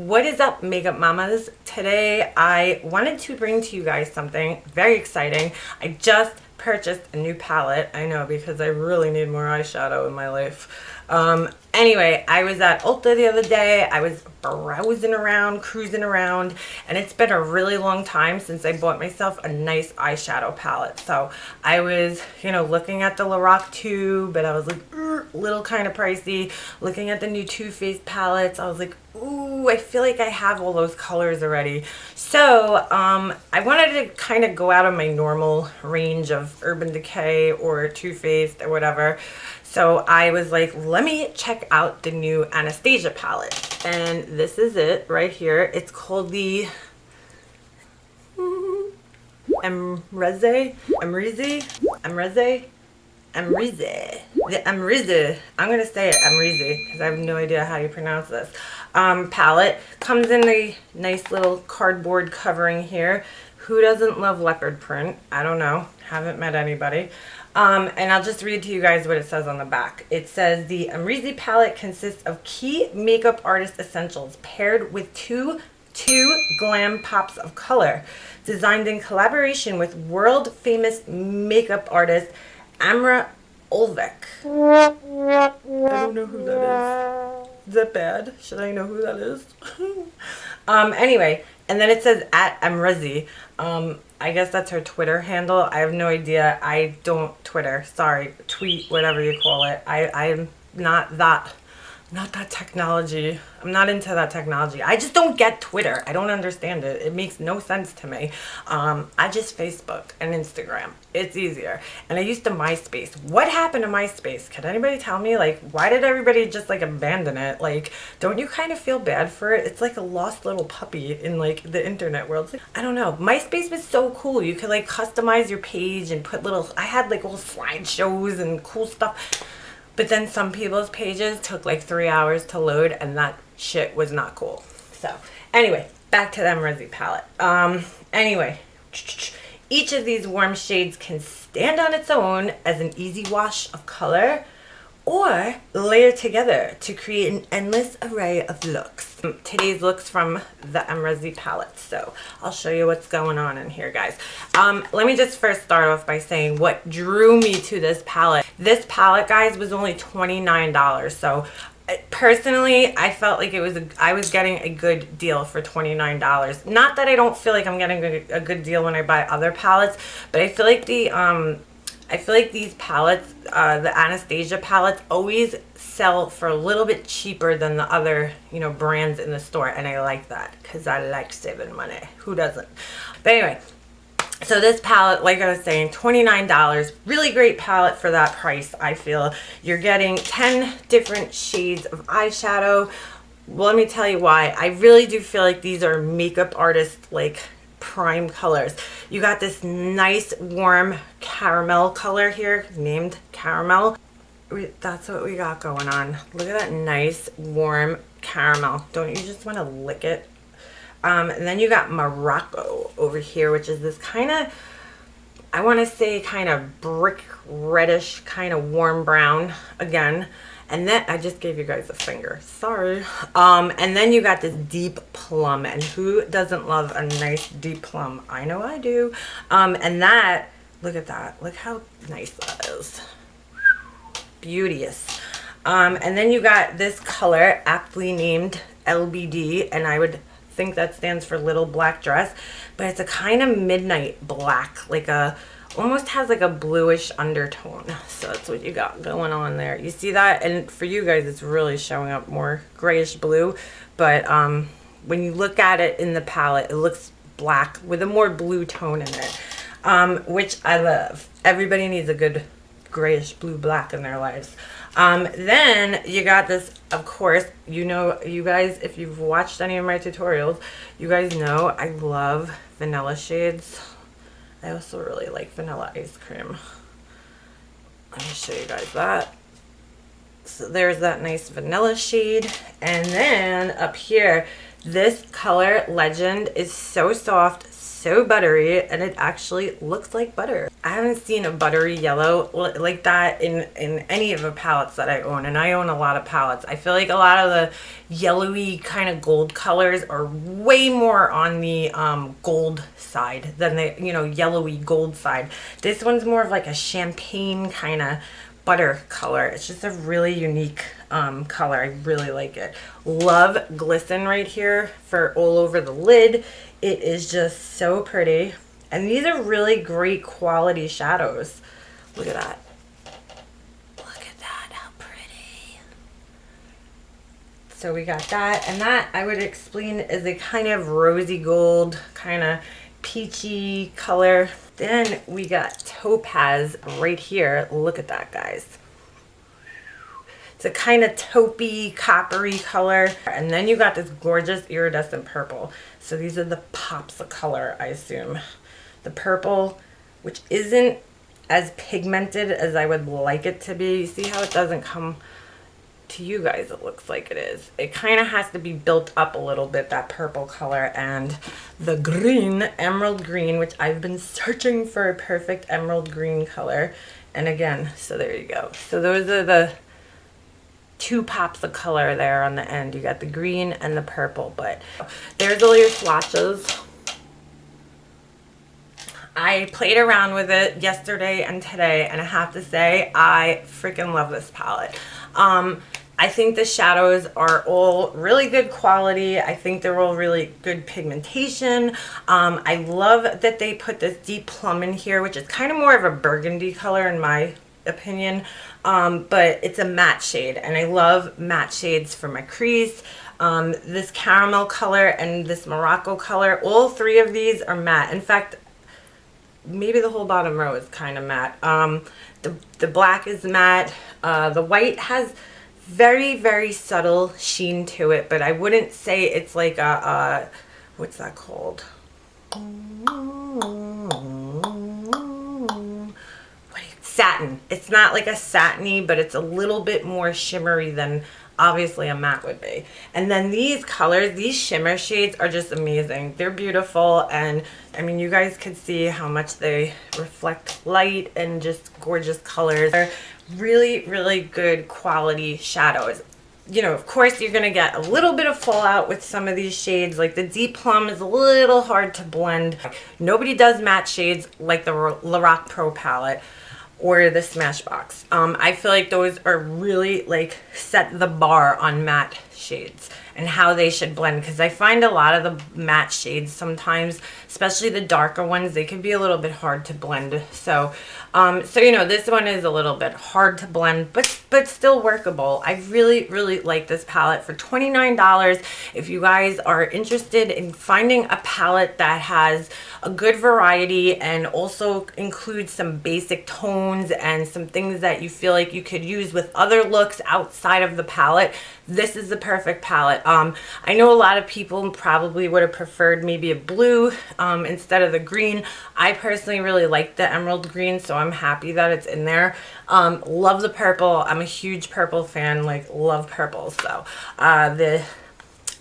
What is up, makeup mamas? Today I wanted to bring to you guys something very exciting. I just purchased a new palette. I know, because I really need more eyeshadow in my life. Anyway, I was at Ulta the other day. I was browsing around, cruising around, and it's been a really long time since I bought myself a nice eyeshadow palette. So I was, looking at the Lorac tube, but I was like, little kind of pricey. Looking at the new Too Faced palettes, I was like, ooh, I feel like I have all those colors already. So I wanted to kind of go out of my normal range of Urban Decay or Too Faced or whatever. So I was like, let me check out the new Anastasia palette. And this is it right here. It's called the Amrezy. I'm going to say it Amrezy because I have no idea how you pronounce this. Palette comes in a nice little cardboard covering here. Who doesn't love leopard print? I don't know. Haven't met anybody. And I'll just read to you guys what it says on the back. It says the Amrezy palette consists of key makeup artist essentials paired with two glam pops of color, designed in collaboration with world famous makeup artist Amrezy Palette. I don't know who that is. Is that bad? Should I know who that is? Anyway, and then it says at Amrezy. I guess that's her Twitter handle. I have no idea. I don't Twitter. Sorry. Tweet, whatever you call it. I'm not that technology. I'm not into that technology. I just don't get Twitter. I don't understand it. It makes no sense to me. I just Facebook and Instagram. It's easier. And I used to MySpace. What happened to MySpace? Can anybody tell me? Like, why did everybody just like abandon it? Like, don't you kind of feel bad for it? It's like a lost little puppy in like the internet world. Like, I don't know. MySpace was so cool. You could like customize your page and put little, I had like little slideshows and cool stuff. But then some people's pages took like 3 hours to load, and that shit was not cool. So anyway, back to the Amrezy palette. Anyway, each of these warm shades can stand on its own as an easy wash of color, or layer together to create an endless array of looks. Today's looks from the Amrezy palette. So I'll show you what's going on in here, guys. Let me just first start off by saying what drew me to this palette. This palette, guys, was only $29. So personally, I felt like I was getting a good deal for $29. Not that I don't feel like I'm getting a good deal when I buy other palettes, but I feel like these palettes, the Anastasia palettes, always sell for a little bit cheaper than the other, brands in the store. And I like that because I like saving money. Who doesn't? But anyway, so this palette, like I was saying, $29. Really great palette for that price, I feel. You're getting 10 different shades of eyeshadow. Well, let me tell you why. I really do feel like these are makeup artists, like, prime colors. You got this nice warm caramel color here named Caramel. That's what we got going on. Look at that nice warm caramel. Don't you just want to lick it? And then you got Morocco over here, which is this kind of, I want to say kind of brick reddish, kind of warm brown again. And then I just gave you guys a finger. Sorry. And then you got this deep plum. And who doesn't love a nice deep plum? I know I do. And that, look at that. Look how nice that is. Beauteous. And then you got this color, aptly named LBD. And I would think that stands for Little Black Dress. But it's a kind of midnight black. Like a, almost has like a bluish undertone. So that's what you got going on there. You see that? And for you guys, it's really showing up more grayish blue. But when you look at it in the palette, it looks black with a more blue tone in it, which I love. Everybody needs a good grayish blue black in their lives. Then you got this, of course, you guys, if you've watched any of my tutorials, you guys know I love vanilla shades. I also really like vanilla ice cream. Let me show you guys that. So there's that nice vanilla shade. And then up here, this color Legend is so soft, so buttery, and it actually looks like butter. I haven't seen a buttery yellow like that in any of the palettes that I own, and I own a lot of palettes. I feel like a lot of the yellowy kind of gold colors are way more on the gold side than the, you know, yellowy gold side. This one's more of like a champagne kind of butter color. It's just a really unique color. I really like it. Love glisten right here for all over the lid. It is just so pretty, and these are really great quality shadows. Look at that. Look at that, how pretty. So we got that, and that I would explain is a kind of rosy gold, kind of peachy color. Then we got topaz right here. Look at that, guys. It's a kind of taupey, coppery color. And then you got this gorgeous iridescent purple. So these are the pops of color, I assume. The purple, which isn't as pigmented as I would like it to be. See how it doesn't come to you guys? It looks like it is. It kind of has to be built up a little bit, that purple color. And the green, emerald green, which I've been searching for a perfect emerald green color. And again, so there you go. So those are the two pops of color there on the end. You got the green and the purple, but there's all your swatches. I played around with it yesterday and today, and I have to say I freaking love this palette. I think the shadows are all really good quality. I think they're all really good pigmentation. I love that they put this deep plum in here, which is kind of more of a burgundy color in my opinion, but it's a matte shade, and I love matte shades for my crease. This caramel color and this Morocco color, all three of these are matte. In fact, maybe the whole bottom row is kind of matte. The black is matte. The white has very, very subtle sheen to it, but I wouldn't say it's like a what's that called? Satin. It's not like a satiny, but it's a little bit more shimmery than obviously a matte would be. And then these colors, these shimmer shades are just amazing. They're beautiful, and I mean, you guys can see how much they reflect light and just gorgeous colors. They're really, really good quality shadows. You know, of course, you're going to get a little bit of fallout with some of these shades. Like the deep plum is a little hard to blend. Nobody does matte shades like the Lorac Pro palette or the Smashbox. I feel like those are really like set the bar on matte shades and how they should blend, because I find a lot of the matte shades sometimes, especially the darker ones, they can be a little bit hard to blend. So you know, this one is a little bit hard to blend, but still workable. I really, really like this palette for $29. If you guys are interested in finding a palette that has a good variety and also includes some basic tones and some things that you feel like you could use with other looks outside of the palette, this is the perfect palette. I know a lot of people probably would have preferred maybe a blue instead of the green. I personally really like the emerald green, so I'm happy that it's in there. Love the purple. I'm a huge purple fan, like love purple. So the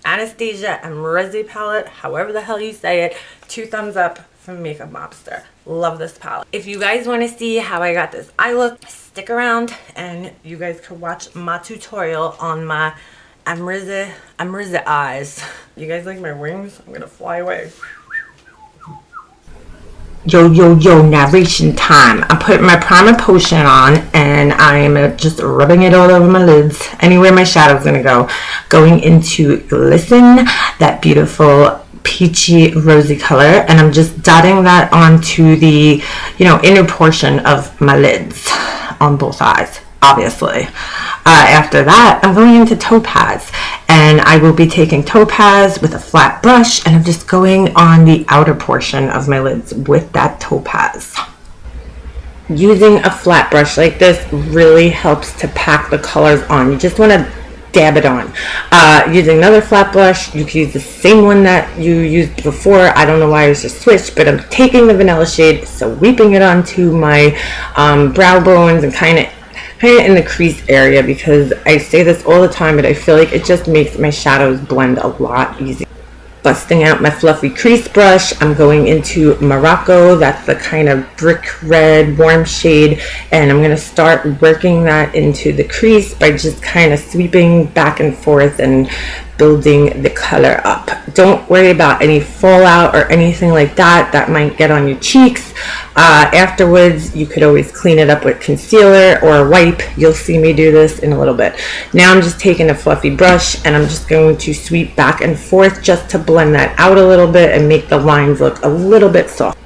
Anastasia Amrezy Palette, however the hell you say it, 2 thumbs up from Makeup Mobster. Love this palette. If you guys want to see how I got this eye look, stick around and you guys could watch my tutorial on my Amrezy eyes. You guys like my wings? I'm gonna fly away. Yo, narration time. I'm putting my primer potion on and I'm just rubbing it all over my lids. Anywhere my shadow's gonna go. Going into Glisten, that beautiful peachy rosy color, and I'm just dotting that onto the, you know, inner portion of my lids on both eyes, obviously. After that, I'm going into Topaz, and I will be taking Topaz with a flat brush, and I'm just going on the outer portion of my lids with that Topaz. Using a flat brush like this really helps to pack the colors on. You just want to dab it on. Using another flat brush, you can use the same one that you used before. I don't know why I was just switched, but I'm taking the vanilla shade, sweeping it onto my brow bones and kind of in the crease area, because I say this all the time, but I feel like it just makes my shadows blend a lot easier. Busting out my fluffy crease brush, I'm going into Morocco. That's the kind of brick red warm shade, and I'm going to start working that into the crease by just kind of sweeping back and forth and building the color up. Don't worry about any fallout or anything like that that might get on your cheeks. Afterwards, you could always clean it up with concealer or a wipe. You'll see me do this in a little bit. Now I'm just taking a fluffy brush and I'm just going to sweep back and forth just to blend that out a little bit and make the lines look a little bit soft.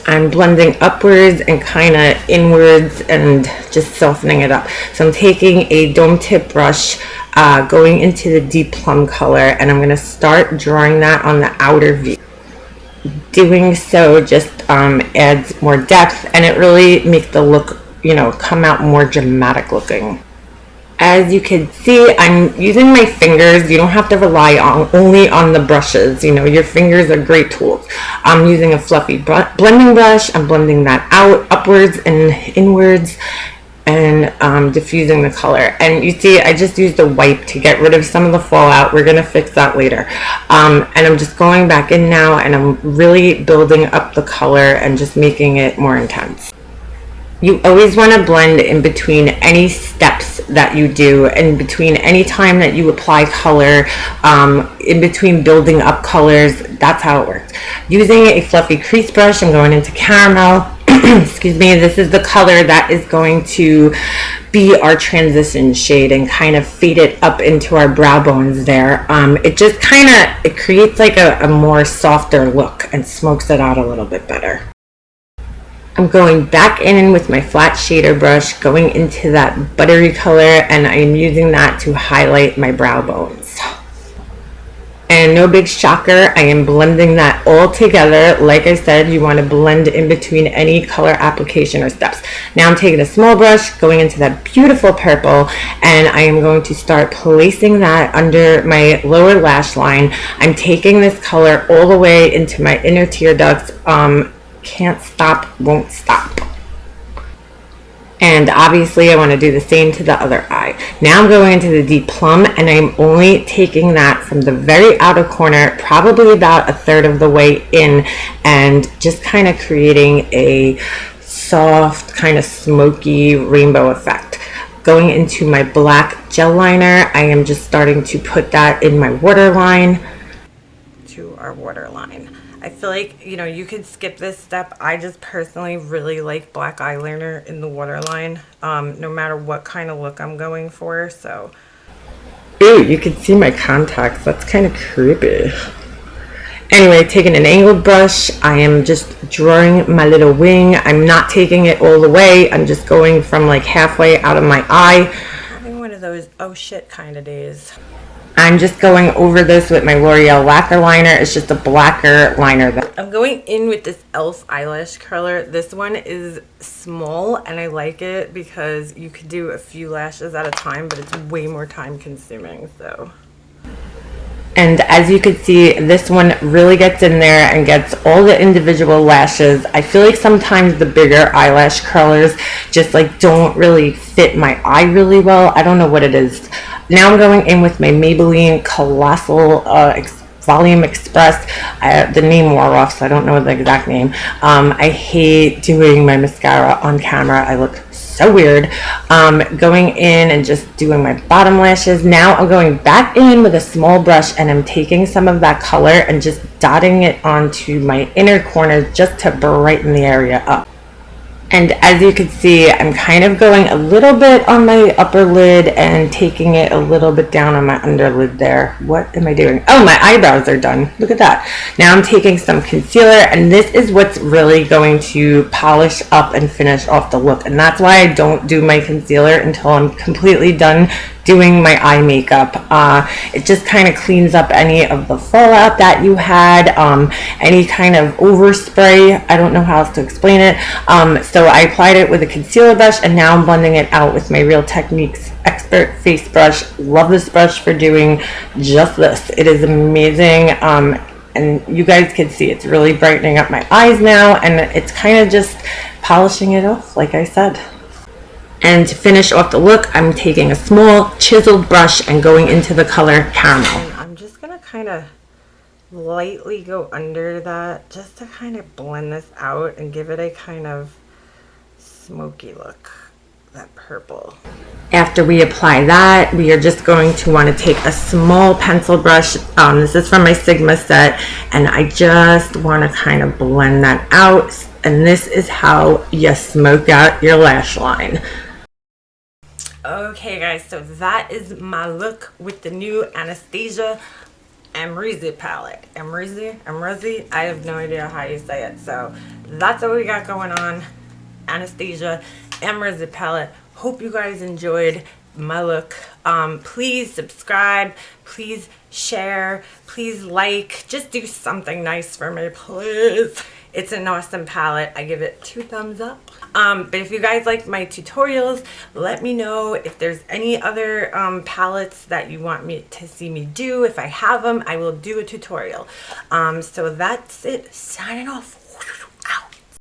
I'm blending upwards and kind of inwards and just softening it up. So I'm taking a dome tip brush, going into the deep plum color, and I'm going to start drawing that on the outer V. Doing so just adds more depth, and it really makes the look, you know, come out more dramatic looking. As you can see, I'm using my fingers. You don't have to rely only on the brushes. You know, your fingers are great tools. I'm using a fluffy blending brush. I'm blending that out, upwards and inwards, and diffusing the color. And you see, I just used a wipe to get rid of some of the fallout. We're going to fix that later. And I'm just going back in now, and I'm really building up the color and just making it more intense. You always want to blend in between any steps that you do, in between any time that you apply color, in between building up colors. That's how it works. Using a fluffy crease brush, I'm going into caramel. Excuse me, this is the color that is going to be our transition shade and kind of fade it up into our brow bones there. It just kind of, it creates like a more softer look and smokes it out a little bit better. I'm going back in with my flat shader brush, going into that buttery color, and I'm using that to highlight my brow bones. And no big shocker, I am blending that all together. Like I said, you want to blend in between any color application or steps. Now I'm taking a small brush, going into that beautiful purple, and I am going to start placing that under my lower lash line. I'm taking this color all the way into my inner tear ducts. Can't stop, won't stop. And obviously I want to do the same to the other eye. Now I'm going into the deep plum, and I'm only taking that from the very outer corner, probably about a third of the way in, and just kind of creating a soft, kind of smoky rainbow effect. Going into my black gel liner, I am just starting to put that in my waterline. To our waterline. I feel like, you know, you could skip this step. I just personally really like black eyeliner in the waterline, no matter what kind of look I'm going for. So, ooh, you can see my contacts. That's kind of creepy. Anyway, taking an angled brush, I am just drawing my little wing. I'm not taking it all the way. I'm just going from like halfway out of my eye. Having one of those oh shit kind of days. I'm just going over this with my L'Oreal Lacquer liner. It's just a blacker liner. I'm going in with this E.L.F. eyelash curler. This one is small, and I like it because you could do a few lashes at a time, but it's way more time consuming. So, and as you can see, this one really gets in there and gets all the individual lashes. I feel like sometimes the bigger eyelash curlers just like don't really fit my eye really well. I don't know what it is. Now I'm going in with my Maybelline Colossal Volume Express. The name wore off, so I don't know the exact name. I hate doing my mascara on camera. I look so weird. Going in and just doing my bottom lashes. Now I'm going back in with a small brush, and I'm taking some of that color and just dotting it onto my inner corner just to brighten the area up. And as you can see, I'm kind of going a little bit on my upper lid and taking it a little bit down on my underlid there. What am I doing? Oh, my eyebrows are done. Look at that. Now I'm taking some concealer, and this is what's really going to polish up and finish off the look. And that's why I don't do my concealer until I'm completely done doing my eye makeup. It just kind of cleans up any of the fallout that you had, any kind of overspray. I don't know how else to explain it. So I applied it with a concealer brush, and now I'm blending it out with my Real Techniques Expert Face Brush. Love this brush for doing just this. It is amazing. And you guys can see it's really brightening up my eyes now, and it's kind of just polishing it off, like I said. And to finish off the look, I'm taking a small chiseled brush and going into the color Caramel. And I'm just going to kind of lightly go under that just to kind of blend this out and give it a kind of smoky look, that purple. After we apply that, we are just going to want to take a small pencil brush. This is from my Sigma set, and I just want to kind of blend that out. And this is how you smoke out your lash line. Okay guys, so that is my look with the new Anastasia Amrezy palette. Amrezy, I have no idea how you say it. So that's what we got going on. Anastasia Amrezy palette. Hope you guys enjoyed my look. Please subscribe, please share, please like, just do something nice for me, please. It's an awesome palette. I give it 2 thumbs up. But if you guys like my tutorials, let me know if there's any other palettes that you want me to see me do. If I have them, I will do a tutorial. So that's it. Signing off.